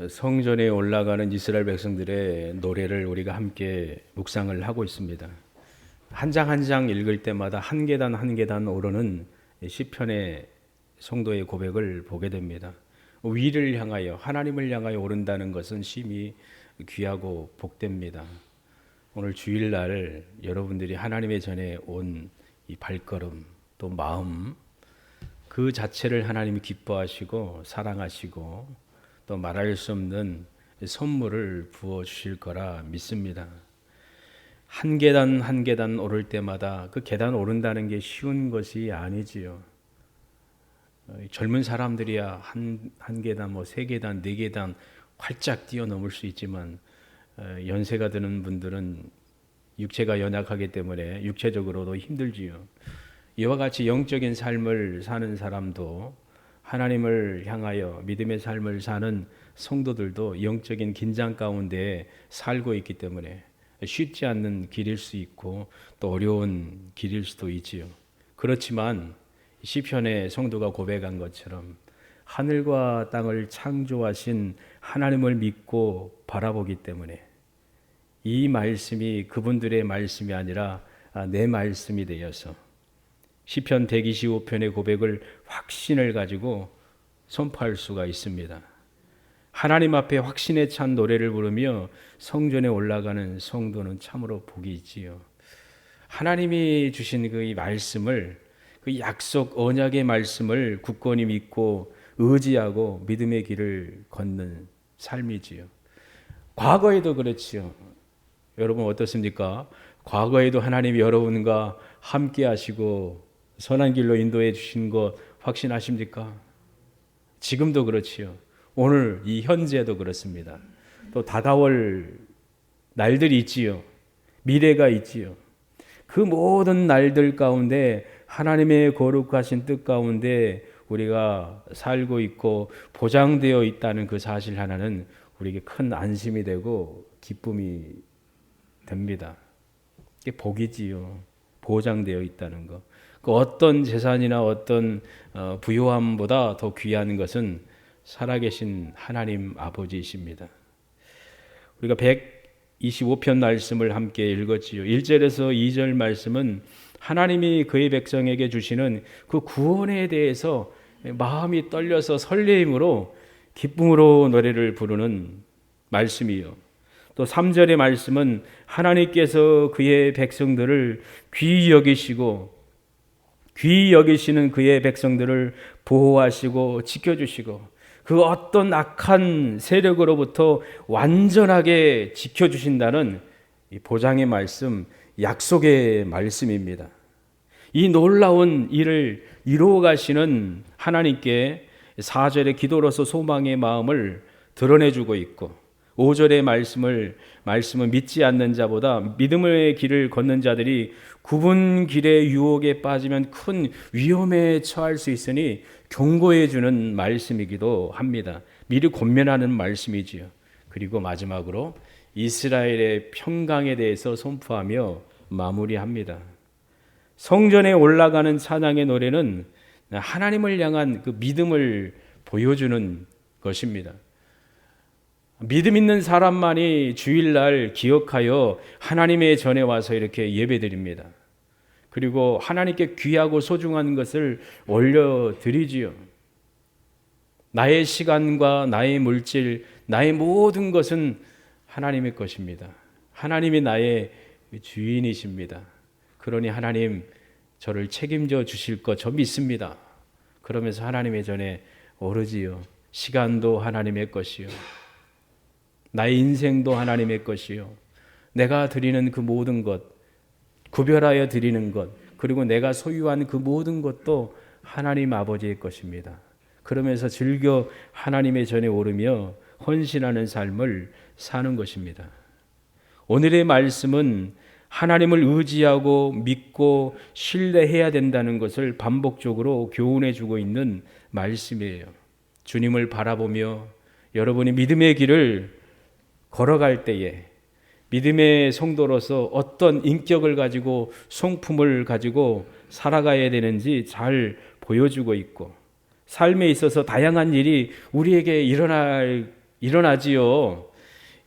성전에 올라가는 이스라엘 백성들의 노래를 우리가 함께 묵상을 하고 있습니다. 한 장 한 장 읽을 때마다 한 계단 한 계단 오르는 시편의 성도의 고백을 보게 됩니다. 위를 향하여 하나님을 향하여 오른다는 것은 심히 귀하고 복됩니다. 오늘 주일날 여러분들이 하나님의 전에 온 이 발걸음 또 마음 그 자체를 하나님이 기뻐하시고 사랑하시고 또 말할 수 없는 선물을 부어 주실 거라 믿습니다. 한 계단 한 계단 오를 때마다 그 계단 오른다는 게 쉬운 것이 아니지요. 젊은 사람들이야 한 계단 뭐 세 계단 네 계단 활짝 뛰어넘을 수 있지만 연세가 드는 분들은 육체가 연약하기 때문에 육체적으로도 힘들지요. 이와 같이 영적인 삶을 사는 사람도 하나님을 향하여 믿음의 삶을 사는 성도들도 영적인 긴장 가운데 살고 있기 때문에 쉽지 않는 길일 수 있고 또 어려운 길일 수도 있지요. 그렇지만 시편의 성도가 고백한 것처럼 하늘과 땅을 창조하신 하나님을 믿고 바라보기 때문에 이 말씀이 그분들의 말씀이 아니라 내 말씀이 되어서 시편 125편의 고백을 확신을 가지고 선포할 수가 있습니다. 하나님 앞에 확신에 찬 노래를 부르며 성전에 올라가는 성도는 참으로 복이 있지요. 하나님이 주신 그 말씀을 그 약속 언약의 말씀을 굳건히 믿고 의지하고 믿음의 길을 걷는 삶이지요. 과거에도 그렇지요. 여러분 어떻습니까? 과거에도 하나님이 여러분과 함께 하시고 선한 길로 인도해 주신 것 확신하십니까? 지금도 그렇지요. 오늘 이 현재도 그렇습니다. 또 다가올 날들이 있지요. 미래가 있지요. 그 모든 날들 가운데 하나님의 거룩하신 뜻 가운데 우리가 살고 있고 보장되어 있다는 그 사실 하나는 우리에게 큰 안심이 되고 기쁨이 됩니다. 이게 복이지요. 보장되어 있다는 것. 그 어떤 재산이나 어떤 부요함보다 더 귀한 것은 살아계신 하나님 아버지이십니다. 우리가 125편 말씀을 함께 읽었지요. 1절에서 2절 말씀은 하나님이 그의 백성에게 주시는 그 구원에 대해서 마음이 떨려서 설레임으로 기쁨으로 노래를 부르는 말씀이요. 또 3절의 말씀은 하나님께서 그의 백성들을 귀히 여기시고 귀히 여기시는 그의 백성들을 보호하시고 지켜주시고 그 어떤 악한 세력으로부터 완전하게 지켜주신다는 이 보장의 말씀, 약속의 말씀입니다. 이 놀라운 일을 이루어 가시는 하나님께 4절의 기도로서 소망의 마음을 드러내주고 있고 5절의 말씀은 믿지 않는 자보다 믿음의 길을 걷는 자들이 굽은 길의 유혹에 빠지면 큰 위험에 처할 수 있으니 경고해 주는 말씀이기도 합니다. 미리 권면하는 말씀이지요. 그리고 마지막으로 이스라엘의 평강에 대해서 선포하며 마무리합니다. 성전에 올라가는 찬양의 노래는 하나님을 향한 그 믿음을 보여주는 것입니다. 믿음 있는 사람만이 주일날 기억하여 하나님의 전에 와서 이렇게 예배드립니다. 그리고 하나님께 귀하고 소중한 것을 올려드리지요. 나의 시간과 나의 물질, 나의 모든 것은 하나님의 것입니다. 하나님이 나의 주인이십니다. 그러니 하나님 저를 책임져 주실 것 저 믿습니다. 그러면서 하나님의 전에 오르지요. 시간도 하나님의 것이요. 나의 인생도 하나님의 것이요. 내가 드리는 그 모든 것, 구별하여 드리는 것, 그리고 내가 소유한 그 모든 것도 하나님 아버지의 것입니다. 그러면서 즐겨 하나님의 전에 오르며 헌신하는 삶을 사는 것입니다. 오늘의 말씀은 하나님을 의지하고 믿고 신뢰해야 된다는 것을 반복적으로 교훈해 주고 있는 말씀이에요. 주님을 바라보며 여러분이 믿음의 길을 걸어갈 때에 믿음의 성도로서 어떤 인격을 가지고 성품을 가지고 살아가야 되는지 잘 보여주고 있고 삶에 있어서 다양한 일이 우리에게 일어날 일어나지요.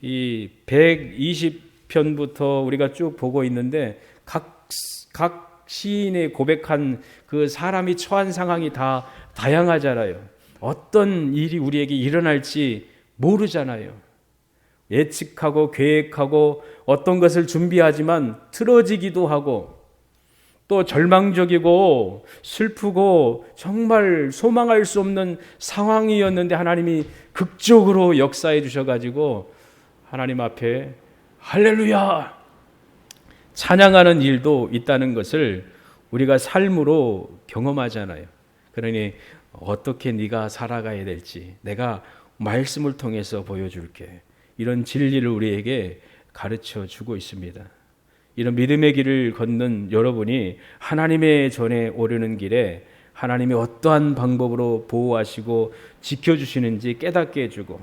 이 120편부터 우리가 쭉 보고 있는데 각 시인의 고백한 그 사람이 처한 상황이 다 다양하잖아요. 어떤 일이 우리에게 일어날지 모르잖아요. 예측하고 계획하고 어떤 것을 준비하지만 틀어지기도 하고 또 절망적이고 슬프고 정말 소망할 수 없는 상황이었는데 하나님이 극적으로 역사해 주셔가지고 하나님 앞에 할렐루야 찬양하는 일도 있다는 것을 우리가 삶으로 경험하잖아요. 그러니 어떻게 네가 살아가야 될지 내가 말씀을 통해서 보여줄게. 이런 진리를 우리에게 가르쳐 주고 있습니다. 이런 믿음의 길을 걷는 여러분이 하나님의 전에 오르는 길에 하나님이 어떠한 방법으로 보호하시고 지켜주시는지 깨닫게 해주고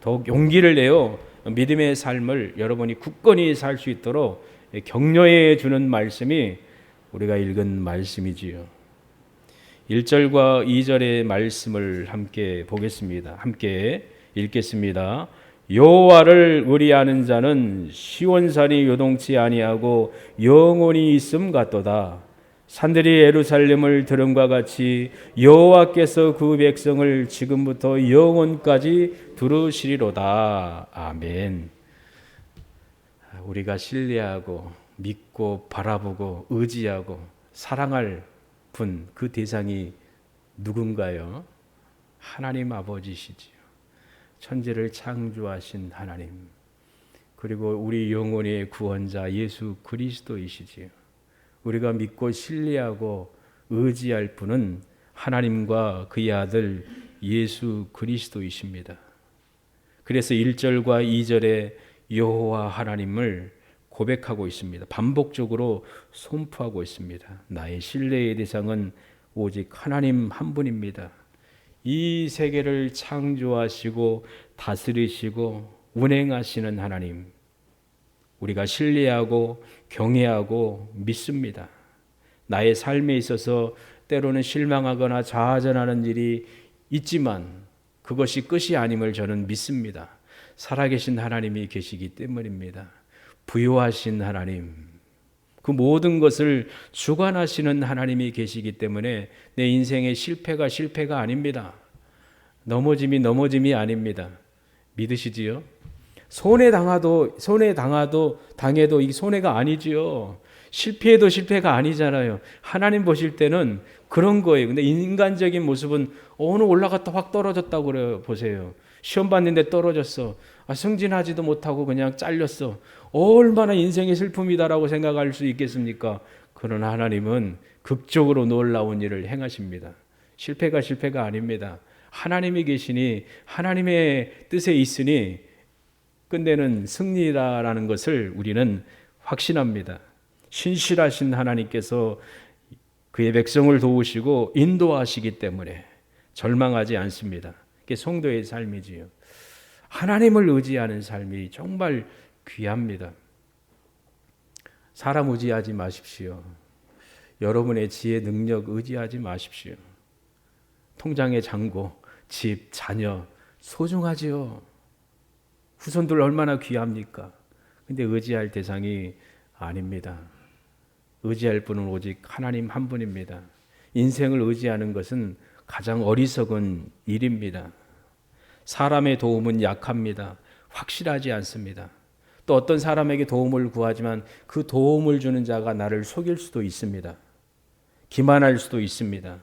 더욱 용기를 내어 믿음의 삶을 여러분이 굳건히 살 수 있도록 격려해 주는 말씀이 우리가 읽은 말씀이지요. 1절과 2절의 말씀을 함께 보겠습니다. 함께 읽겠습니다. 여호와를 의리하는 자는 시온산이 요동치 아니하고 영원히 있음 같도다. 산들이 예루살렘을 들음과 같이 여호와께서 그 백성을 지금부터 영원까지 두르시리로다. 아멘. 우리가 신뢰하고 믿고 바라보고 의지하고 사랑할 분, 그 대상이 누군가요? 하나님 아버지시지요. 천지를 창조하신 하나님, 그리고 우리 영혼의 구원자 예수 그리스도이시지요. 우리가 믿고 신뢰하고 의지할 분은 하나님과 그의 아들 예수 그리스도이십니다. 그래서 1절과 2절에 여호와 하나님을 고백하고 있습니다. 반복적으로 선포하고 있습니다. 나의 신뢰의 대상은 오직 하나님 한 분입니다. 이 세계를 창조하시고 다스리시고 운행하시는 하나님, 우리가 신뢰하고 경외하고 믿습니다. 나의 삶에 있어서 때로는 실망하거나 좌절하는 일이 있지만 그것이 끝이 아님을 저는 믿습니다. 살아계신 하나님이 계시기 때문입니다. 부요하신 하나님, 그 모든 것을 주관하시는 하나님이 계시기 때문에 내 인생의 실패가 아닙니다. 넘어짐이 아닙니다. 믿으시지요? 손해 당해도 이 손해가 아니지요. 실패해도 실패가 아니잖아요. 하나님 보실 때는 그런 거예요. 근데 인간적인 모습은 오늘 올라갔다 확 떨어졌다고 그래요. 보세요. 시험 봤는데 떨어졌어. 승진하지도 못하고 그냥 잘렸어. 얼마나 인생의 슬픔이다라고 생각할 수 있겠습니까? 그러나 하나님은 극적으로 놀라운 일을 행하십니다. 실패가 아닙니다. 하나님이 계시니 하나님의 뜻에 있으니 끝내는 승리라는 것을 우리는 확신합니다. 신실하신 하나님께서 그의 백성을 도우시고 인도하시기 때문에 절망하지 않습니다. 그게 성도의 삶이지요. 하나님을 의지하는 삶이 정말 귀합니다. 사람 의지하지 마십시오. 여러분의 지혜, 능력 의지하지 마십시오. 통장의 잔고, 집, 자녀 소중하지요. 후손들 얼마나 귀합니까? 근데 의지할 대상이 아닙니다. 의지할 분은 오직 하나님 한 분입니다. 인생을 의지하는 것은 가장 어리석은 일입니다. 사람의 도움은 약합니다. 확실하지 않습니다. 또 어떤 사람에게 도움을 구하지만 그 도움을 주는 자가 나를 속일 수도 있습니다. 기만할 수도 있습니다.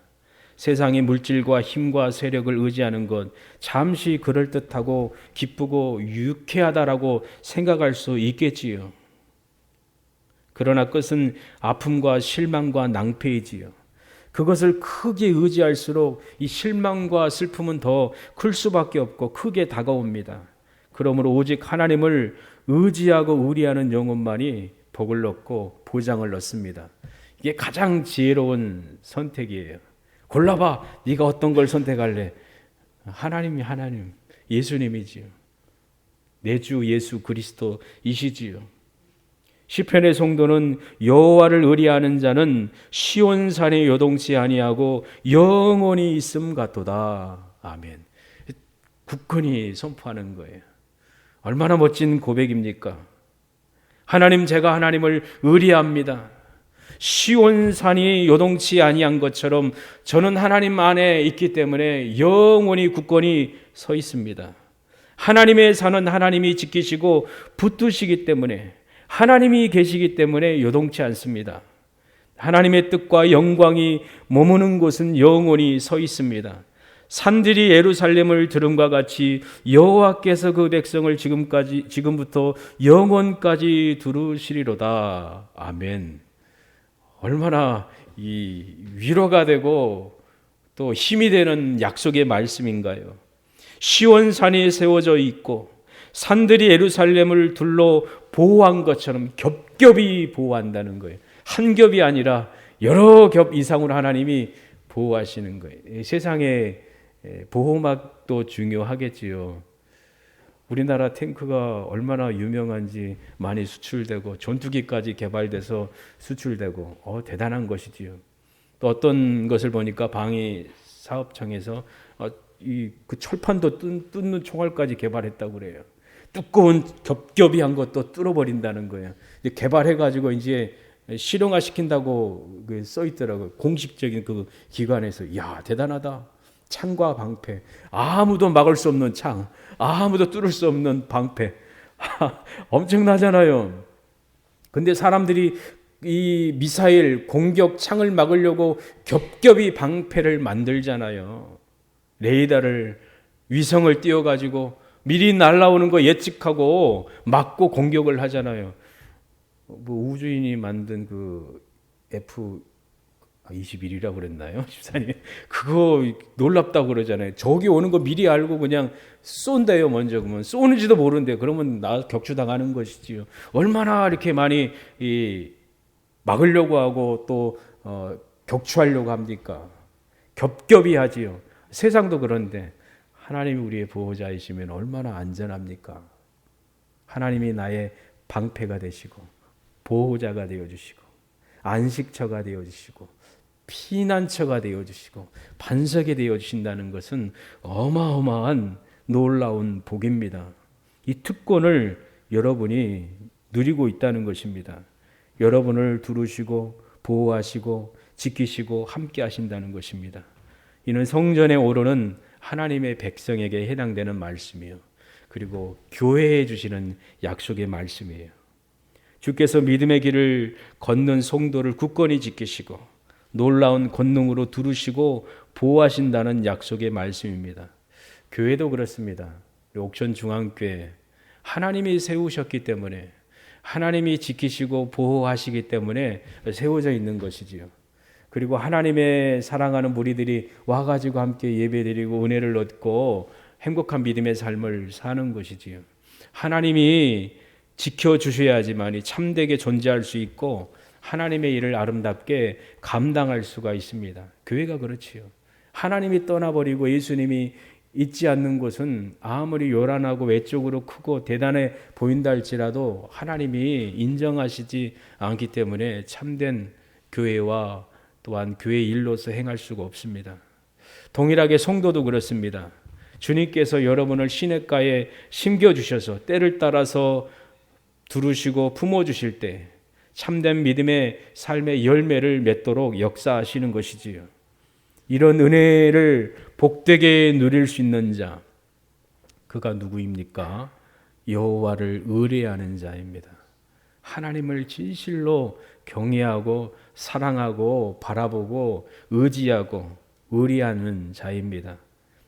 세상의 물질과 힘과 세력을 의지하는 것 잠시 그럴듯하고 기쁘고 유쾌하다라고 생각할 수 있겠지요. 그러나 끝은 아픔과 실망과 낭패이지요. 그것을 크게 의지할수록 이 실망과 슬픔은 더 클 수밖에 없고 크게 다가옵니다. 그러므로 오직 하나님을 의지하고 의리하는 영혼만이 복을 얻고 보장을 얻습니다. 이게 가장 지혜로운 선택이에요. 골라봐. 네가 어떤 걸 선택할래? 하나님, 예수님이지요. 내 주 예수 그리스도이시지요. 시편의 성도는 여호와를 의리하는 자는 시온산에 요동치 아니하고 영원히 있음 같도다. 아멘. 굳건히 선포하는 거예요. 얼마나 멋진 고백입니까? 하나님, 제가 하나님을 의리합니다. 시온산이 요동치 아니한 것처럼 저는 하나님 안에 있기 때문에 영원히 굳건히 서 있습니다. 하나님의 산은 하나님이 지키시고 붙드시기 때문에, 하나님이 계시기 때문에 요동치 않습니다. 하나님의 뜻과 영광이 머무는 곳은 영원히 서 있습니다. 산들이 예루살렘을 들음과 같이 여호와께서 그 백성을 지금부터 영원까지 두르시리로다. 아멘. 얼마나 이 위로가 되고 또 힘이 되는 약속의 말씀인가요? 시온산이 세워져 있고 산들이 예루살렘을 둘러 보호한 것처럼 겹겹이 보호한다는 거예요. 한 겹이 아니라 여러 겹 이상으로 하나님이 보호하시는 거예요. 세상에 보호막도 중요하겠지요. 우리나라 탱크가 얼마나 유명한지 많이 수출되고 전투기까지 개발돼서 수출되고 대단한 것이지요. 또 어떤 것을 보니까 방위 사업청에서 그 철판도 뚫는 총알까지 개발했다고 그래요. 두꺼운 겹겹이 한 것도 뚫어버린다는 거예요. 개발해가지고 이제 실용화 시킨다고 써 있더라고요. 공식적인 그 기관에서. 이야, 대단하다. 창과 방패, 아무도 막을 수 없는 창, 아무도 뚫을 수 없는 방패. 엄청나잖아요. 근데 사람들이 이 미사일 공격 창을 막으려고 겹겹이 방패를 만들잖아요. 레이더를, 위성을 띄워가지고 미리 날아오는 거 예측하고 막고 공격을 하잖아요. 우주인이 만든 그 F-21이라고 그랬나요? 집사님. 그거 놀랍다고 그러잖아요. 저기 오는 거 미리 알고 그냥 쏜대요, 먼저. 그러면 쏘는지도 모르는데, 그러면 나 격추당하는 것이지요. 얼마나 이렇게 많이 막으려고 하고 또 격추하려고 합니까? 겹겹이 하지요. 세상도 그런데 하나님이 우리의 보호자이시면 얼마나 안전합니까? 하나님이 나의 방패가 되시고 보호자가 되어주시고 안식처가 되어주시고 피난처가 되어주시고 반석이 되어주신다는 것은 어마어마한 놀라운 복입니다. 이 특권을 여러분이 누리고 있다는 것입니다. 여러분을 두르시고 보호하시고 지키시고 함께 하신다는 것입니다. 이는 성전에 오르는 하나님의 백성에게 해당되는 말씀이요, 그리고 교회에 주시는 약속의 말씀이에요. 주께서 믿음의 길을 걷는 성도를 굳건히 지키시고 놀라운 권능으로 두르시고 보호하신다는 약속의 말씀입니다. 교회도 그렇습니다. 옥천 중앙교회 하나님이 세우셨기 때문에, 하나님이 지키시고 보호하시기 때문에 세워져 있는 것이지요. 그리고 하나님의 사랑하는 무리들이 와가지고 함께 예배드리고 은혜를 얻고 행복한 믿음의 삶을 사는 것이지요. 하나님이 지켜주셔야지만이 참되게 존재할 수 있고 하나님의 일을 아름답게 감당할 수가 있습니다. 교회가 그렇지요. 하나님이 떠나버리고 예수님이 있지 않는 곳은 아무리 요란하고 외적으로 크고 대단해 보인다 할지라도 하나님이 인정하시지 않기 때문에 참된 교회와 또한 교회 일로서 행할 수가 없습니다. 동일하게 성도도 그렇습니다. 주님께서 여러분을 시냇가에 심겨주셔서 때를 따라서 두르시고 품어주실 때 참된 믿음의 삶의 열매를 맺도록 역사하시는 것이지요. 이런 은혜를 복되게 누릴 수 있는 자, 그가 누구입니까? 여호와를 의뢰하는 자입니다. 하나님을 진실로 경외하고 사랑하고 바라보고 의지하고 의뢰하는 자입니다.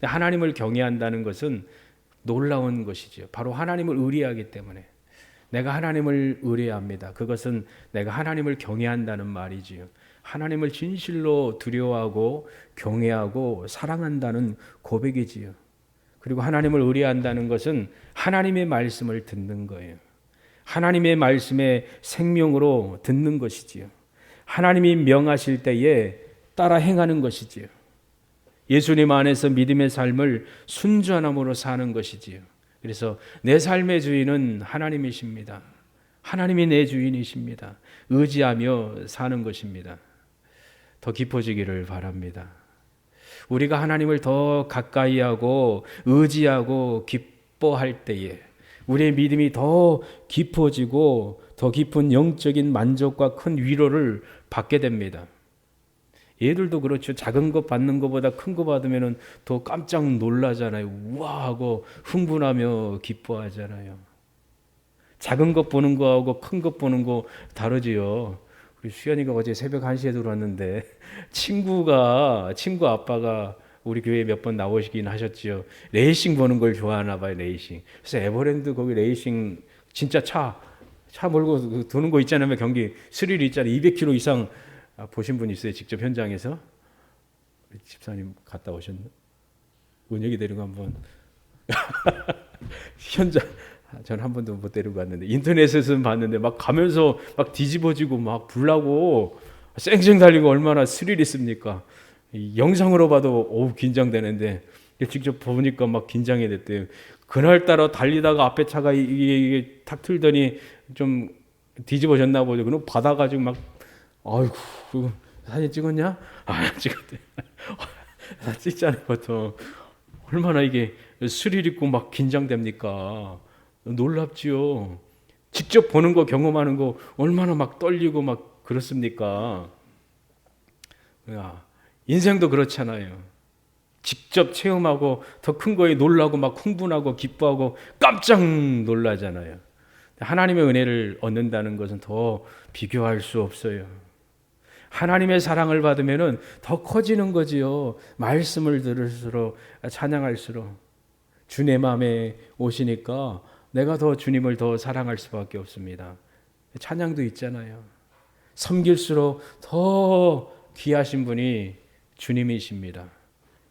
하나님을 경외한다는 것은 놀라운 것이죠. 바로 하나님을 의뢰하기 때문에 내가 하나님을 의뢰합니다. 그것은 내가 하나님을 경외한다는 말이지요. 하나님을 진실로 두려워하고 경외하고 사랑한다는 고백이지요. 그리고 하나님을 의뢰한다는 것은 하나님의 말씀을 듣는 거예요. 하나님의 말씀에 생명으로 듣는 것이지요. 하나님이 명하실 때에 따라 행하는 것이지요. 예수님 안에서 믿음의 삶을 순전함으로 사는 것이지요. 그래서 내 삶의 주인은 하나님이십니다. 하나님이 내 주인이십니다. 의지하며 사는 것입니다. 더 깊어지기를 바랍니다. 우리가 하나님을 더 가까이 하고 의지하고 기뻐할 때에 우리의 믿음이 더 깊어지고 더 깊은 영적인 만족과 큰 위로를 받게 됩니다. 얘들도 그렇죠. 작은 것 받는 것보다 큰 거 받으면 더 깜짝 놀라잖아요. 우와 하고 흥분하며 기뻐하잖아요. 작은 것 보는 거하고 큰 것 보는 거 다르지요. 우리 수연이가 어제 새벽 1시에 들어왔는데 친구 아빠가 우리 교회에 몇 번 나오시긴 하셨지요. 레이싱 보는 걸 좋아하나 봐요. 레이싱. 그래서 에버랜드 거기 레이싱 진짜 차 몰고 도는 거 있잖아요. 경기 스릴 있잖아요. 200km 이상 보신 분 있어요? 직접 현장에서? 집사님 갔다 오셨나? 은혁이 데리고 한번 현장 전 한 번도 못 데리고 갔는데 인터넷에서는 봤는데 막 가면서 막 뒤집어지고 막 불나고 쌩쌩 달리고 얼마나 스릴 있습니까? 영상으로 봐도 긴장되는데 직접 보니까 막 긴장이 됐대요. 그날따라 달리다가 앞에 차가 이게 탁 틀더니 좀 뒤집어졌나 보죠. 그럼 받아가지고 막 아이고 사진 찍었냐? 안 찍었대. 다 찍잖아요 보통. 얼마나 이게 스릴 있고 막 긴장됩니까? 놀랍지요. 직접 보는 거 경험하는 거 얼마나 막 떨리고 막 그렇습니까? 인생도 그렇잖아요. 직접 체험하고 더 큰 거에 놀라고 막 흥분하고 기뻐하고 깜짝 놀라잖아요. 하나님의 은혜를 얻는다는 것은 더 비교할 수 없어요. 하나님의 사랑을 받으면 더 커지는 거지요. 말씀을 들을수록 찬양할수록 주 내 마음에 오시니까 내가 더 주님을 더 사랑할 수밖에 없습니다. 찬양도 있잖아요. 섬길수록 더 귀하신 분이 주님이십니다.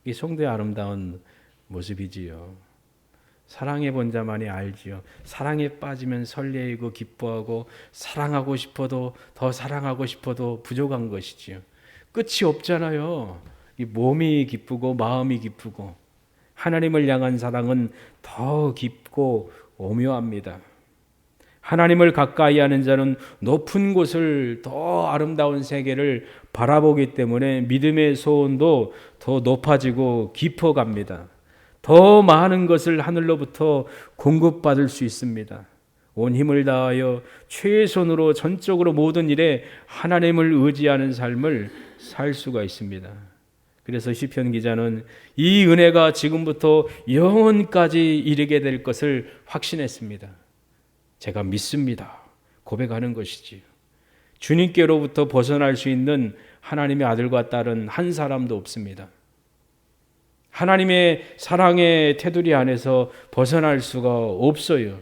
이 성도의 아름다운 모습이지요. 사랑해 본 자만이 알지요. 사랑에 빠지면 설레이고 기뻐하고 사랑하고 싶어도 더 사랑하고 싶어도 부족한 것이지요. 끝이 없잖아요. 이 몸이 기쁘고 마음이 기쁘고 하나님을 향한 사랑은 더 깊고 오묘합니다. 하나님을 가까이 하는 자는 높은 곳을 더 아름다운 세계를 바라보기 때문에 믿음의 소원도 더 높아지고 깊어갑니다. 더 많은 것을 하늘로부터 공급받을 수 있습니다. 온 힘을 다하여 최선으로 전적으로 모든 일에 하나님을 의지하는 삶을 살 수가 있습니다. 그래서 시편 기자는 이 은혜가 지금부터 영원까지 이르게 될 것을 확신했습니다. 제가 믿습니다. 고백하는 것이지요. 주님께로부터 벗어날 수 있는 하나님의 아들과 딸은 한 사람도 없습니다. 하나님의 사랑의 테두리 안에서 벗어날 수가 없어요.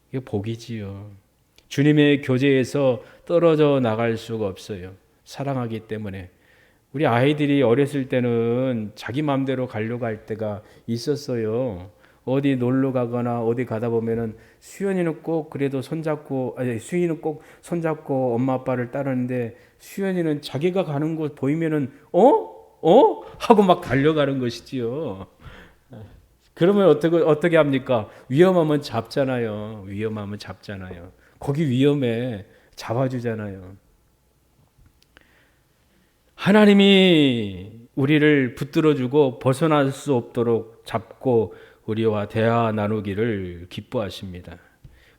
이게 복이지요. 주님의 교제에서 떨어져 나갈 수가 없어요. 사랑하기 때문에. 우리 아이들이 어렸을 때는 자기 마음대로 가려고 할 때가 있었어요. 어디 놀러 가거나 어디 가다 보면은 수연이는 꼭 그래도 수연이는 꼭 손잡고 엄마 아빠를 따르는데 수연이는 자기가 가는 곳 보이면은 하고 막 달려가는 것이지요. 그러면 어떻게 합니까? 위험하면 잡잖아요. 거기 위험해. 잡아주잖아요. 하나님이 우리를 붙들어주고 벗어날 수 없도록 잡고 우리와 대화 나누기를 기뻐하십니다.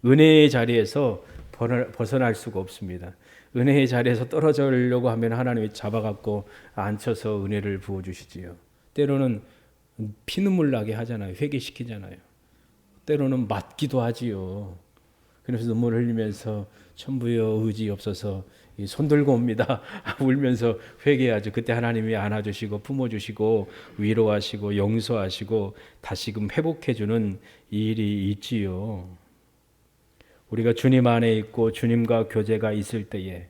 은혜의 자리에서 벗어날 수가 없습니다. 은혜의 자리에서 떨어지려고 하면 하나님이 잡아갖고 앉혀서 은혜를 부어주시지요. 때로는 피눈물 나게 하잖아요. 회개시키잖아요. 때로는 맞기도 하지요. 그래서 눈물 흘리면서 천부여 의지 없어서 손 들고 옵니다. 울면서 회개하죠. 그때 하나님이 안아주시고 품어주시고 위로하시고 용서하시고 다시금 회복해주는 일이 있지요. 우리가 주님 안에 있고 주님과 교제가 있을 때에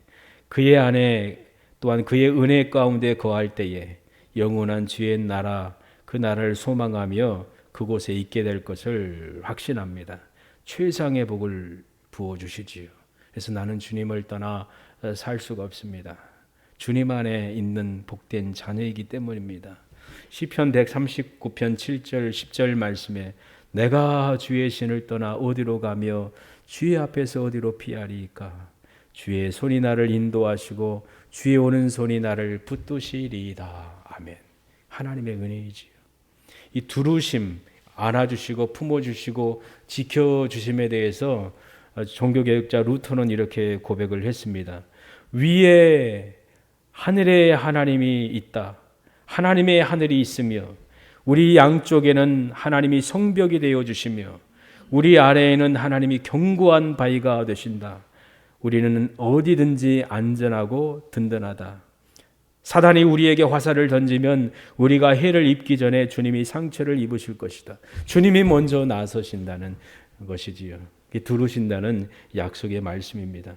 그의 안에 또한 그의 은혜 가운데 거할 때에 영원한 주의 나라 그 나라를 소망하며 그곳에 있게 될 것을 확신합니다. 최상의 복을 부어주시지요. 그래서 나는 주님을 떠나 살 수가 없습니다. 주님 안에 있는 복된 자녀이기 때문입니다. 시편 139편 7절 10절 말씀에 내가 주의 신을 떠나 어디로 가며 주의 앞에서 어디로 피하리이까. 주의 손이 나를 인도하시고 주의 오른손이 나를 붙드시리이다. 아멘. 하나님의 은혜이지요. 이 두루심, 안아주시고 품어주시고 지켜주심에 대해서 종교개혁자 루터는 이렇게 고백을 했습니다. 위에 하늘에 하나님이 있다. 하나님의 하늘이 있으며 우리 양쪽에는 하나님이 성벽이 되어 주시며 우리 아래에는 하나님이 견고한 바위가 되신다. 우리는 어디든지 안전하고 든든하다. 사단이 우리에게 화살을 던지면 우리가 해를 입기 전에 주님이 상처를 입으실 것이다. 주님이 먼저 나서신다는 것이지요. 두르신다는 약속의 말씀입니다.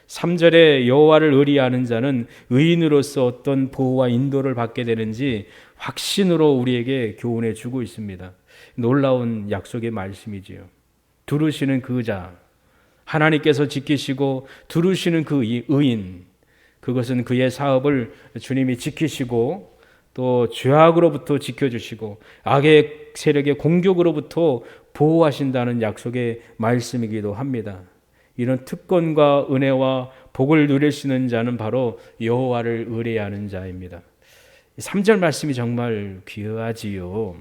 3절에 여호와를 의리하는 자는 의인으로서 어떤 보호와 인도를 받게 되는지 확신으로 우리에게 교훈해 주고 있습니다. 놀라운 약속의 말씀이지요. 두르시는 그 자, 하나님께서 지키시고 두르시는 그 의인, 그것은 그의 사업을 주님이 지키시고 또 죄악으로부터 지켜주시고 악의 세력의 공격으로부터 보호하신다는 약속의 말씀이기도 합니다. 이런 특권과 은혜와 복을 누릴 수 있는 자는 바로 여호와를 의뢰하는 자입니다. 3절 말씀이 정말 귀하지요.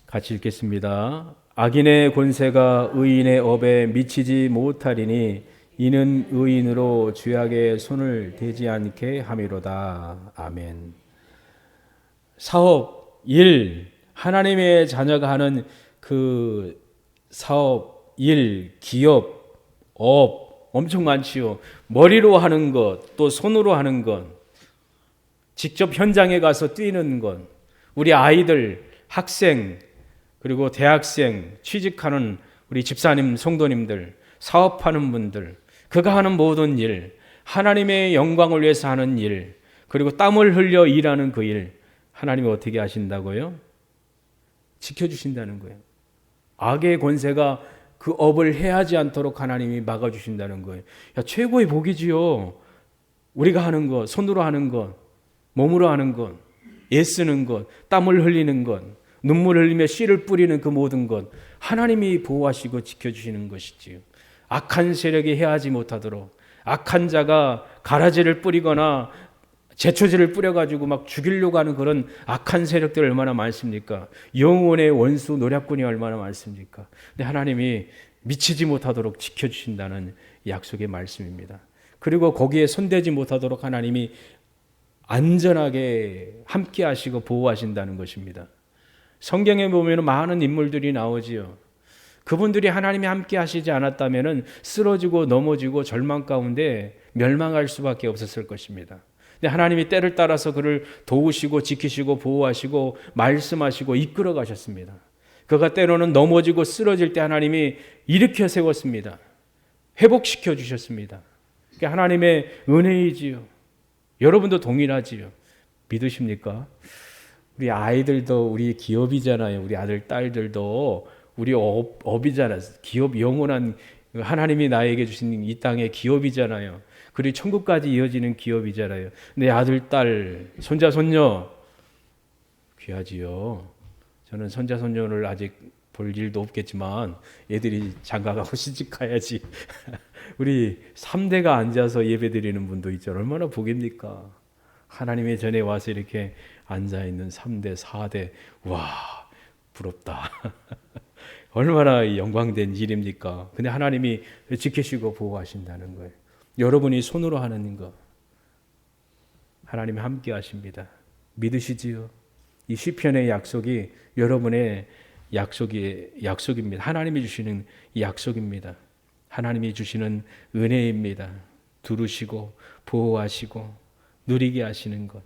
같이 읽겠습니다. 악인의 권세가 의인의 업에 미치지 못하리니 이는 의인으로 죄악에 손을 대지 않게 함이로다. 아멘. 사업, 일, 하나님의 자녀가 하는 그 사업, 일, 기업, 업 엄청 많지요. 머리로 하는 것, 또 손으로 하는 것, 직접 현장에 가서 뛰는 것, 우리 아이들, 학생, 그리고 대학생, 취직하는 우리 집사님, 성도님들, 사업하는 분들, 그가 하는 모든 일, 하나님의 영광을 위해서 하는 일, 그리고 땀을 흘려 일하는 그 일, 하나님이 어떻게 하신다고요? 지켜주신다는 거예요. 악의 권세가 그 업을 해하지 않도록 하나님이 막아주신다는 거예요. 야, 최고의 복이지요. 우리가 하는 것, 손으로 하는 것, 몸으로 하는 것, 애쓰는 것, 땀을 흘리는 것, 눈물을 흘리며 씨를 뿌리는 그 모든 것, 하나님이 보호하시고 지켜주시는 것이지요. 악한 세력이 해하지 못하도록, 악한 자가 가라지를 뿌리거나 제초제를 뿌려가지고 막 죽이려고 하는 그런 악한 세력들이 얼마나 많습니까? 영혼의 원수 노략군이 얼마나 많습니까? 근데 하나님이 미치지 못하도록 지켜주신다는 약속의 말씀입니다. 그리고 거기에 손대지 못하도록 하나님이 안전하게 함께 하시고 보호하신다는 것입니다. 성경에 보면 많은 인물들이 나오지요. 그분들이 하나님이 함께 하시지 않았다면 쓰러지고 넘어지고 절망 가운데 멸망할 수밖에 없었을 것입니다. 근데 하나님이 때를 따라서 그를 도우시고 지키시고 보호하시고 말씀하시고 이끌어 가셨습니다. 그가 때로는 넘어지고 쓰러질 때 하나님이 일으켜 세웠습니다. 회복시켜 주셨습니다. 그게 하나님의 은혜이지요. 여러분도 동일하지요. 믿으십니까? 우리 아이들도 우리 기업이잖아요. 우리 아들, 딸들도 우리 업이잖아요. 기업, 영원한 하나님이 나에게 주신 이 땅의 기업이잖아요. 그리고 천국까지 이어지는 기업이잖아요. 내 아들, 딸, 손자, 손녀 귀하지요. 저는 손자, 손녀를 아직 볼 일도 없겠지만 애들이 장가가고 시집가야지. 우리 3대가 앉아서 예배드리는 분도 있죠. 얼마나 복입니까? 하나님의 전에 와서 이렇게 앉아있는 3대, 4대. 와, 부럽다. 얼마나 영광된 일입니까? 근데 하나님이 지키시고 보호하신다는 거예요. 여러분이 손으로 하는 것, 하나님이 함께 하십니다. 믿으시지요? 이 시편의 약속이 여러분의 약속입니다. 하나님이 주시는 약속입니다. 하나님이 주시는 은혜입니다. 두르시고 보호하시고 누리게 하시는 것.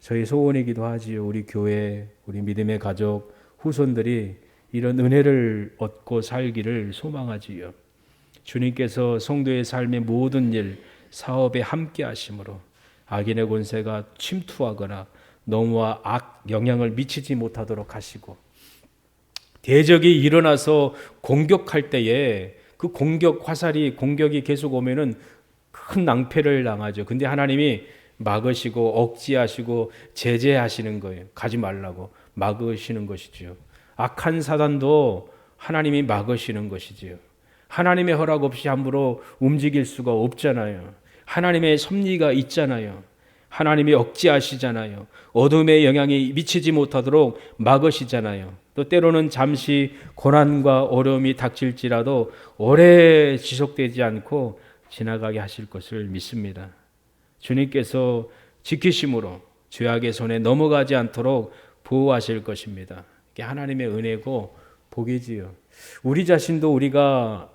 저희 소원이기도 하지요. 우리 교회, 우리 믿음의 가족, 후손들이 이런 은혜를 얻고 살기를 소망하지요. 주님께서 성도의 삶의 모든 일, 사업에 함께 하심으로 악인의 권세가 침투하거나 너무와 악 영향을 미치지 못하도록 하시고 대적이 일어나서 공격할 때에 그 공격이 계속 오면은 큰 낭패를 당하죠. 근데 하나님이 막으시고 억지하시고 제재하시는 거예요. 가지 말라고 막으시는 것이지요. 악한 사단도 하나님이 막으시는 것이지요. 하나님의 허락 없이 함부로 움직일 수가 없잖아요. 하나님의 섭리가 있잖아요. 하나님이 억제하시잖아요. 어둠의 영향이 미치지 못하도록 막으시잖아요. 또 때로는 잠시 고난과 어려움이 닥칠지라도 오래 지속되지 않고 지나가게 하실 것을 믿습니다. 주님께서 지키심으로 죄악의 손에 넘어가지 않도록 보호하실 것입니다. 이게 하나님의 은혜고 복이지요. 우리 자신도 우리가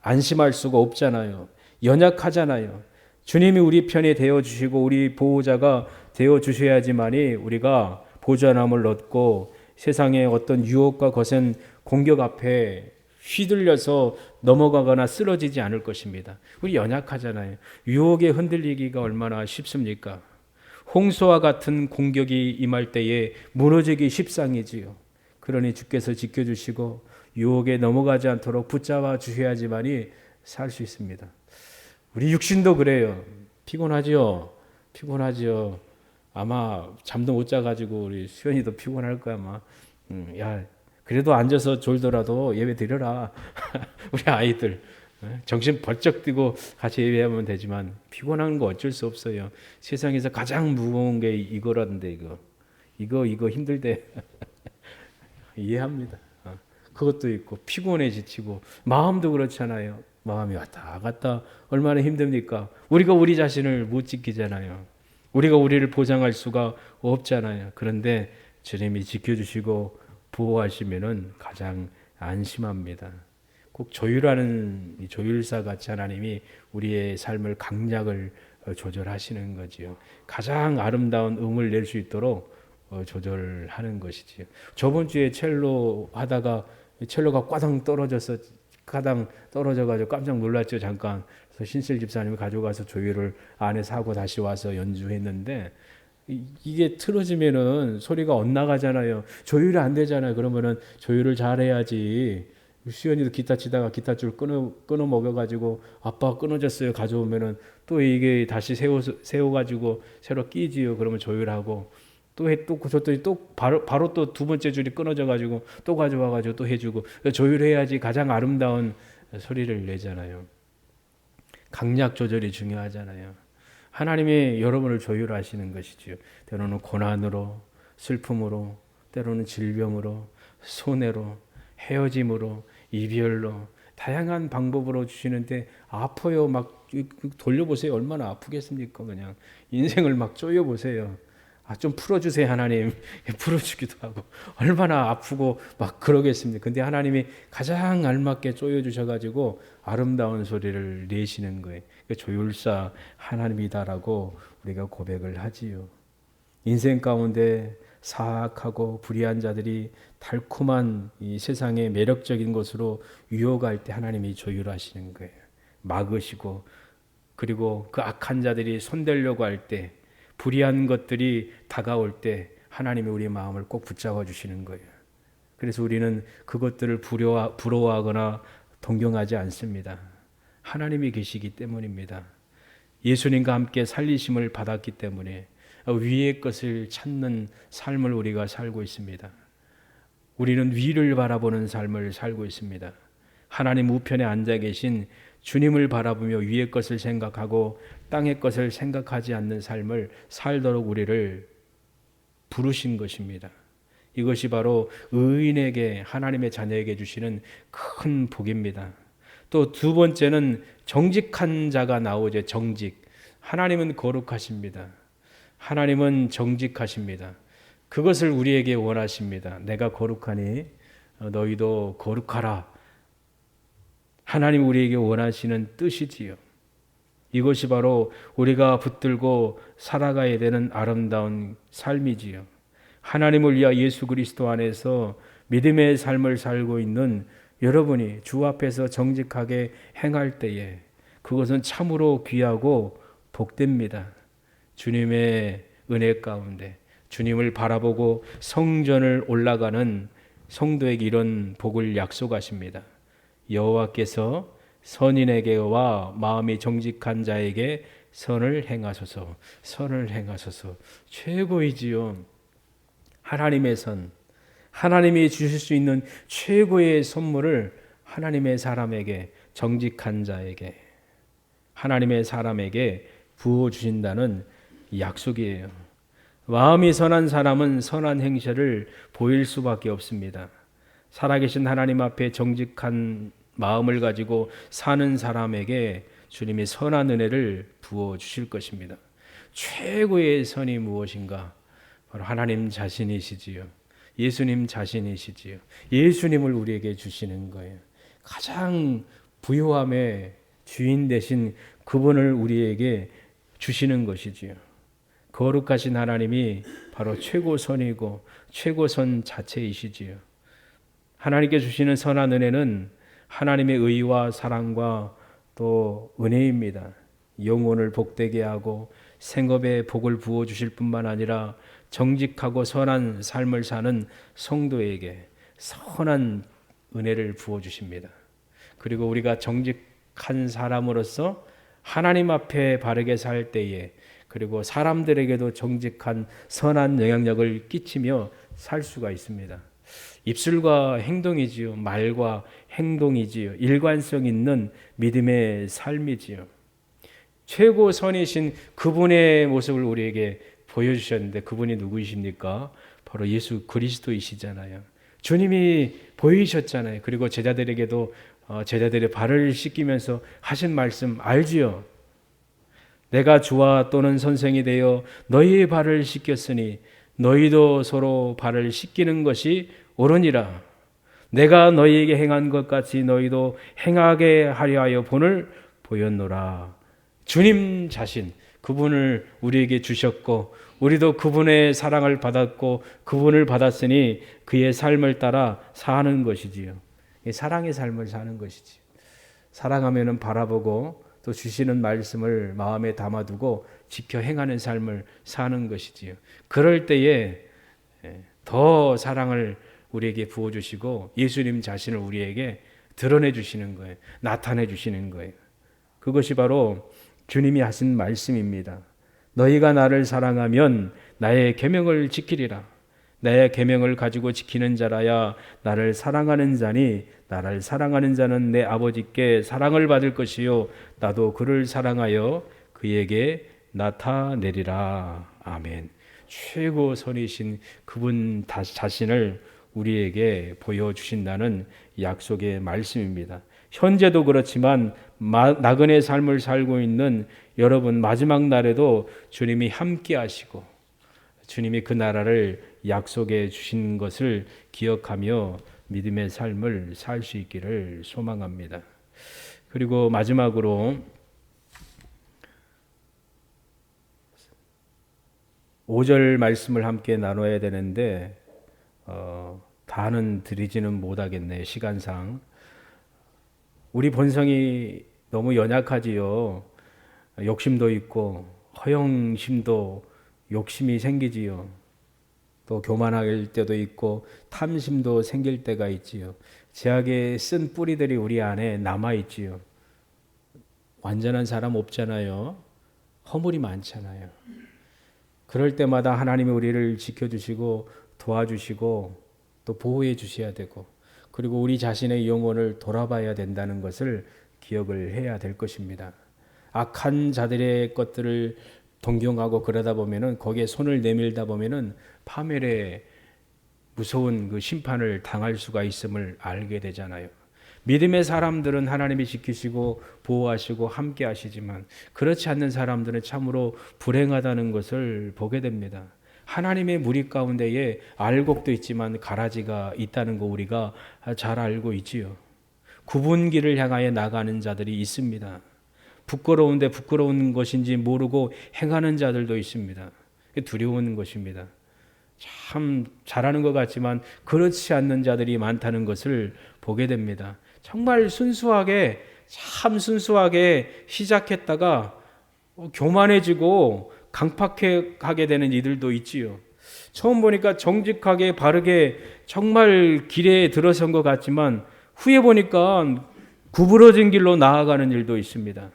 안심할 수가 없잖아요. 연약하잖아요. 주님이 우리 편에 되어주시고 우리 보호자가 되어주셔야지만이 우리가 보전함을 얻고 세상의 어떤 유혹과 거센 공격 앞에 휘둘려서 넘어가거나 쓰러지지 않을 것입니다. 우리 연약하잖아요. 유혹에 흔들리기가 얼마나 쉽습니까? 홍수와 같은 공격이 임할 때에 무너지기 십상이지요. 그러니 주께서 지켜주시고 유혹에 넘어가지 않도록 붙잡아 주셔야지만이 살 수 있습니다. 우리 육신도 그래요. 피곤하지요. 피곤하지요. 아마 잠도 못 자가지고 우리 수연이도 피곤할 거야 아마. 야 그래도 앉아서 졸더라도 예배 드려라. 우리 아이들 정신 번쩍 뜨고 같이 예배하면 되지만 피곤한 거 어쩔 수 없어요. 세상에서 가장 무거운 게 이거라는데 이거 힘들대. 이해합니다. 그것도 있고 피곤해 지치고 마음도 그렇잖아요. 마음이 왔다 갔다 얼마나 힘듭니까? 우리가 우리 자신을 못 지키잖아요. 우리가 우리를 보장할 수가 없잖아요. 그런데 주님이 지켜주시고 보호하시면은 가장 안심합니다. 꼭 조율하는 조율사 같이 하나님이 우리의 삶을 강약을 조절하시는 거지요. 가장 아름다운 음을 낼 수 있도록 조절하는 것이지요. 저번 주에 첼로 하다가 첼로가 가당 떨어져가지고 깜짝 놀랐죠. 잠깐. 그래서 신실 집사님이 가져가서 조율을 안에서 하고 다시 와서 연주했는데 이게 틀어지면은 소리가 엇나가잖아요. 조율이 안 되잖아요. 그러면은 조율을 잘해야지. 수연이도 기타 치다가 기타줄 끊어 먹여가지고 아빠 끊어졌어요. 가져오면은 또 이게 다시 세워가지고 새로 끼지요. 그러면 조율하고 또 줬더니 또 바로 또 두 번째 줄이 끊어져가지고 또 가져와가지고 또 해주고 조율해야지 가장 아름다운 소리를 내잖아요. 강약 조절이 중요하잖아요. 하나님이 여러분을 조율하시는 것이지요. 때로는 고난으로, 슬픔으로, 때로는 질병으로, 손해로, 헤어짐으로, 이별로 다양한 방법으로 주시는데 아파요. 막 돌려보세요. 얼마나 아프겠습니까? 그냥 인생을 막 쪼여보세요. 좀 풀어주세요 하나님. 풀어주기도 하고 얼마나 아프고 막 그러겠습니까? 근데 하나님이 가장 알맞게 쪼여주셔가지고 아름다운 소리를 내시는 거예요. 조율사 하나님이다라고 우리가 고백을 하지요. 인생 가운데 사악하고 불의한 자들이 달콤한 이 세상의 매력적인 것으로 유혹할 때 하나님이 조율하시는 거예요. 막으시고 그리고 그 악한 자들이 손대려고 할 때 불의한 것들이 다가올 때 하나님이 우리의 마음을 꼭 붙잡아 주시는 거예요. 그래서 우리는 그것들을 부러워하거나 동경하지 않습니다. 하나님이 계시기 때문입니다. 예수님과 함께 살리심을 받았기 때문에 위의 것을 찾는 삶을 우리가 살고 있습니다. 우리는 위를 바라보는 삶을 살고 있습니다. 하나님 우편에 앉아 계신 주님을 바라보며 위의 것을 생각하고 땅의 것을 생각하지 않는 삶을 살도록 우리를 부르신 것입니다. 이것이 바로 의인에게 하나님의 자녀에게 주시는 큰 복입니다. 또 두 번째는 정직한 자가 나오죠. 정직. 하나님은 거룩하십니다. 하나님은 정직하십니다. 그것을 우리에게 원하십니다. 내가 거룩하니 너희도 거룩하라. 하나님 우리에게 원하시는 뜻이지요. 이것이 바로 우리가 붙들고 살아가야 되는 아름다운 삶이지요. 하나님을 위하여 예수 그리스도 안에서 믿음의 삶을 살고 있는 여러분이 주 앞에서 정직하게 행할 때에 그것은 참으로 귀하고 복됩니다. 주님의 은혜 가운데 주님을 바라보고 성전을 올라가는 성도에게 이런 복을 약속하십니다. 여호와께서 선인에게와 마음이 정직한 자에게 선을 행하소서. 선을 행하소서. 최고이지요. 하나님의 선. 하나님이 주실 수 있는 최고의 선물을 하나님의 사람에게, 정직한 자에게, 하나님의 사람에게 부어주신다는 약속이에요. 마음이 선한 사람은 선한 행실을 보일 수밖에 없습니다. 살아계신 하나님 앞에 정직한 마음을 가지고 사는 사람에게 주님이 선한 은혜를 부어주실 것입니다. 최고의 선이 무엇인가? 바로 하나님 자신이시지요. 예수님 자신이시지요. 예수님을 우리에게 주시는 거예요. 가장 부요함의 주인 되신 그분을 우리에게 주시는 것이지요. 거룩하신 하나님이 바로 최고선이고 최고선 자체이시지요. 하나님께 주시는 선한 은혜는 하나님의 의와 사랑과 또 은혜입니다. 영혼을 복되게 하고 생업에 복을 부어주실 뿐만 아니라 정직하고 선한 삶을 사는 성도에게 선한 은혜를 부어주십니다. 그리고 우리가 정직한 사람으로서 하나님 앞에 바르게 살 때에 그리고 사람들에게도 정직한 선한 영향력을 끼치며 살 수가 있습니다. 입술과 행동이지요. 말과 행동이지요. 일관성 있는 믿음의 삶이지요. 최고 선이신 그분의 모습을 우리에게 보여주셨는데 그분이 누구이십니까? 바로 예수 그리스도이시잖아요. 주님이 보이셨잖아요. 그리고 제자들에게도 제자들의 발을 씻기면서 하신 말씀 알지요? 내가 주와 또는 선생이 되어 너희의 발을 씻겼으니 너희도 서로 발을 씻기는 것이 옳으니라. 내가 너희에게 행한 것 같이 너희도 행하게 하려 하여 본을 보였노라. 주님 자신 그분을 우리에게 주셨고 우리도 그분의 사랑을 받았고 그분을 받았으니 그의 삶을 따라 사는 것이지요. 사랑의 삶을 사는 것이지요. 사랑하면은 바라보고 또 주시는 말씀을 마음에 담아두고 지켜 행하는 삶을 사는 것이지요. 그럴 때에 더 사랑을 우리에게 부어주시고 예수님 자신을 우리에게 드러내 주시는 거예요. 나타내 주시는 거예요. 그것이 바로 주님이 하신 말씀입니다. 너희가 나를 사랑하면 나의 계명을 지키리라. 나의 계명을 가지고 지키는 자라야 나를 사랑하는 자니 나를 사랑하는 자는 내 아버지께 사랑을 받을 것이요 나도 그를 사랑하여 그에게 나타내리라. 아멘. 최고 선이신 그분 자신을 우리에게 보여주신다는 약속의 말씀입니다. 현재도 그렇지만 나그네 삶을 살고 있는 여러분 마지막 날에도 주님이 함께 하시고 주님이 그 나라를 약속해 주신 것을 기억하며 믿음의 삶을 살 수 있기를 소망합니다. 그리고 마지막으로 5절 말씀을 함께 나눠야 되는데 다는 드리지는 못하겠네요. 시간상. 우리 본성이 너무 연약하지요. 욕심도 있고 허영심도 욕심이 생기지요. 또 교만할 때도 있고 탐심도 생길 때가 있지요. 죄악의 쓴 뿌리들이 우리 안에 남아있지요. 완전한 사람 없잖아요. 허물이 많잖아요. 그럴 때마다 하나님이 우리를 지켜주시고 도와주시고 또 보호해 주셔야 되고 그리고 우리 자신의 영혼을 돌아봐야 된다는 것을 기억을 해야 될 것입니다. 악한 자들의 것들을 동경하고 그러다 보면은 거기에 손을 내밀다 보면은 파멸의 무서운 그 심판을 당할 수가 있음을 알게 되잖아요. 믿음의 사람들은 하나님이 지키시고 보호하시고 함께 하시지만 그렇지 않는 사람들은 참으로 불행하다는 것을 보게 됩니다. 하나님의 무리 가운데에 알곡도 있지만 가라지가 있다는 거 우리가 잘 알고 있지요. 굽은 길을 향하여 나가는 자들이 있습니다. 부끄러운데 부끄러운 것인지 모르고 행하는 자들도 있습니다. 두려운 것입니다. 참 잘하는 것 같지만 그렇지 않는 자들이 많다는 것을 보게 됩니다. 정말 순수하게 참 순수하게 시작했다가 교만해지고 강팍하게 되는 이들도 있지요. 처음 보니까 정직하게 바르게 정말 길에 들어선 것 같지만 후에 보니까 구부러진 길로 나아가는 일도 있습니다.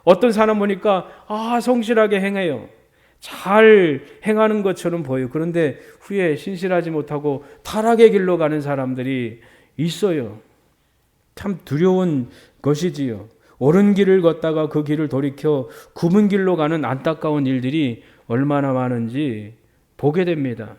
어떤 사람 보니까 성실하게 행해요. 잘 행하는 것처럼 보여요. 그런데 후에 신실하지 못하고 타락의 길로 가는 사람들이 있어요. 참 두려운 것이지요. 옳은 길을 걷다가 그 길을 돌이켜 굽은 길로 가는 안타까운 일들이 얼마나 많은지 보게 됩니다.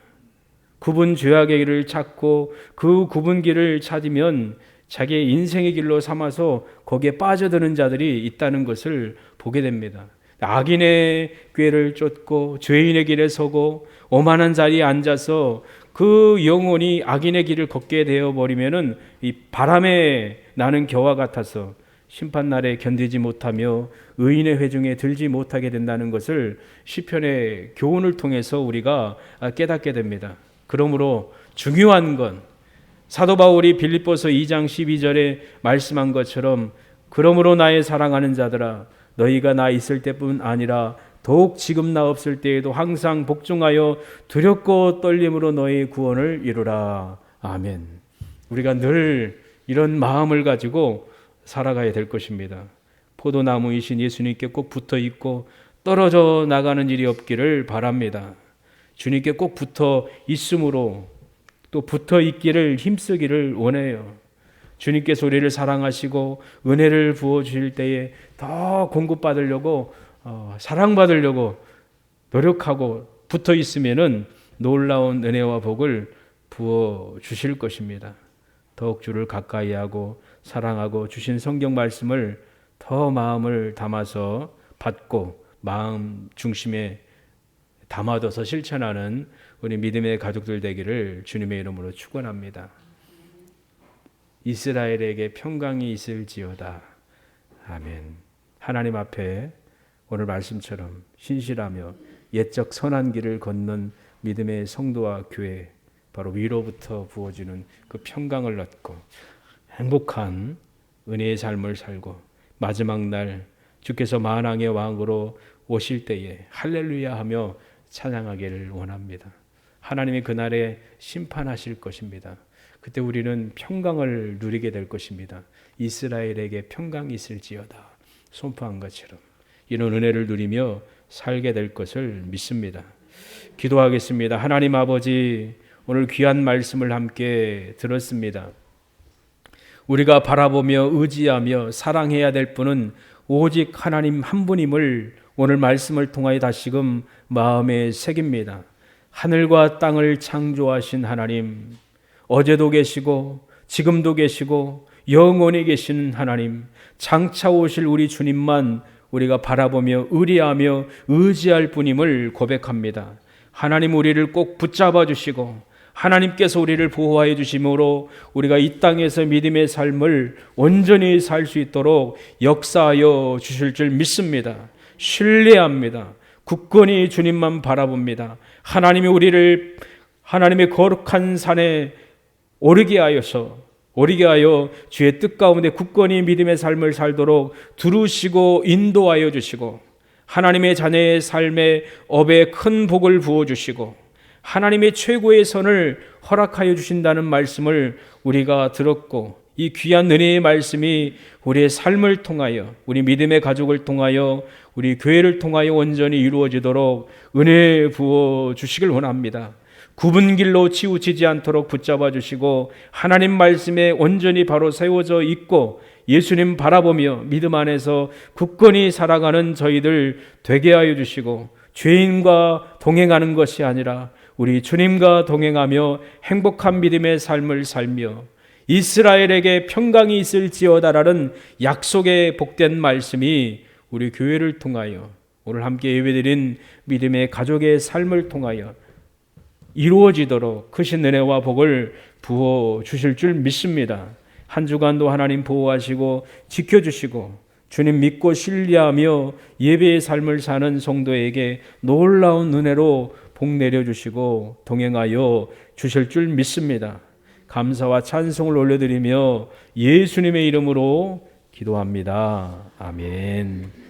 굽은 죄악의 길을 찾고 그 굽은 길을 찾으면 자기의 인생의 길로 삼아서 거기에 빠져드는 자들이 있다는 것을 보게 됩니다. 악인의 꾀를 쫓고 죄인의 길에 서고 오만한 자리에 앉아서 그 영혼이 악인의 길을 걷게 되어버리면은 이 바람에 나는 겨와 같아서 심판날에 견디지 못하며 의인의 회중에 들지 못하게 된다는 것을 시편의 교훈을 통해서 우리가 깨닫게 됩니다. 그러므로 중요한 건 사도 바울이 빌립보서 2장 12절에 말씀한 것처럼 그러므로 나의 사랑하는 자들아 너희가 나 있을 때뿐 아니라 더욱 지금 나 없을 때에도 항상 복종하여 두렵고 떨림으로 너희 구원을 이루라. 아멘. 우리가 늘 이런 마음을 가지고 살아가야 될 것입니다. 포도나무이신 예수님께 꼭 붙어 있고 떨어져 나가는 일이 없기를 바랍니다. 주님께 꼭 붙어 있음으로 또 붙어 있기를 힘쓰기를 원해요. 주님께서 우리를 사랑하시고 은혜를 부어주실 때에 더 공급받으려고 사랑받으려고 노력하고 붙어 있으면은 놀라운 은혜와 복을 부어주실 것입니다. 더욱 주를 가까이 하고 사랑하고 주신 성경 말씀을 더 마음을 담아서 받고 마음 중심에 담아둬서 실천하는 우리 믿음의 가족들 되기를 주님의 이름으로 축원합니다. 이스라엘에게 평강이 있을지어다. 아멘. 하나님 앞에 오늘 말씀처럼 신실하며 옛적 선한 길을 걷는 믿음의 성도와 교회, 바로 위로부터 부어지는 그 평강을 얻고 행복한 은혜의 삶을 살고 마지막 날 주께서 만왕의 왕으로 오실 때에 할렐루야 하며 찬양하기를 원합니다. 하나님이 그날에 심판하실 것입니다. 그때 우리는 평강을 누리게 될 것입니다. 이스라엘에게 평강이 있을지어다 선포한 것처럼 이런 은혜를 누리며 살게 될 것을 믿습니다. 기도하겠습니다. 하나님 아버지, 오늘 귀한 말씀을 함께 들었습니다. 우리가 바라보며 의지하며 사랑해야 될 분은 오직 하나님 한 분임을 오늘 말씀을 통하여 다시금 마음에 새깁니다. 하늘과 땅을 창조하신 하나님, 어제도 계시고 지금도 계시고 영원히 계시는 하나님, 장차 오실 우리 주님만 우리가 바라보며 의리하며 의지할 분임을 고백합니다. 하나님 우리를 꼭 붙잡아 주시고 하나님께서 우리를 보호하여 주심으로 우리가 이 땅에서 믿음의 삶을 온전히 살 수 있도록 역사하여 주실 줄 믿습니다. 신뢰합니다. 굳건히 주님만 바라봅니다. 하나님이 우리를 하나님의 거룩한 산에 오르게 하여 주의 뜻 가운데 굳건히 믿음의 삶을 살도록 두루시고 인도하여 주시고 하나님의 자녀의 삶에 업에 큰 복을 부어주시고 하나님의 최고의 선을 허락하여 주신다는 말씀을 우리가 들었고 이 귀한 은혜의 말씀이 우리의 삶을 통하여 우리 믿음의 가족을 통하여 우리 교회를 통하여 온전히 이루어지도록 은혜 부어주시길 원합니다. 굽은 길로 치우치지 않도록 붙잡아 주시고 하나님 말씀에 온전히 바로 세워져 있고 예수님 바라보며 믿음 안에서 굳건히 살아가는 저희들 되게 하여 주시고 죄인과 동행하는 것이 아니라 우리 주님과 동행하며 행복한 믿음의 삶을 살며 이스라엘에게 평강이 있을지어다라는 약속의 복된 말씀이 우리 교회를 통하여 오늘 함께 예배드린 믿음의 가족의 삶을 통하여 이루어지도록 크신 은혜와 복을 부어 주실 줄 믿습니다. 한 주간도 하나님 보호하시고 지켜주시고 주님 믿고 신뢰하며 예배의 삶을 사는 성도에게 놀라운 은혜로 복 내려주시고 동행하여 주실 줄 믿습니다. 감사와 찬송을 올려드리며 예수님의 이름으로 기도합니다. 아멘.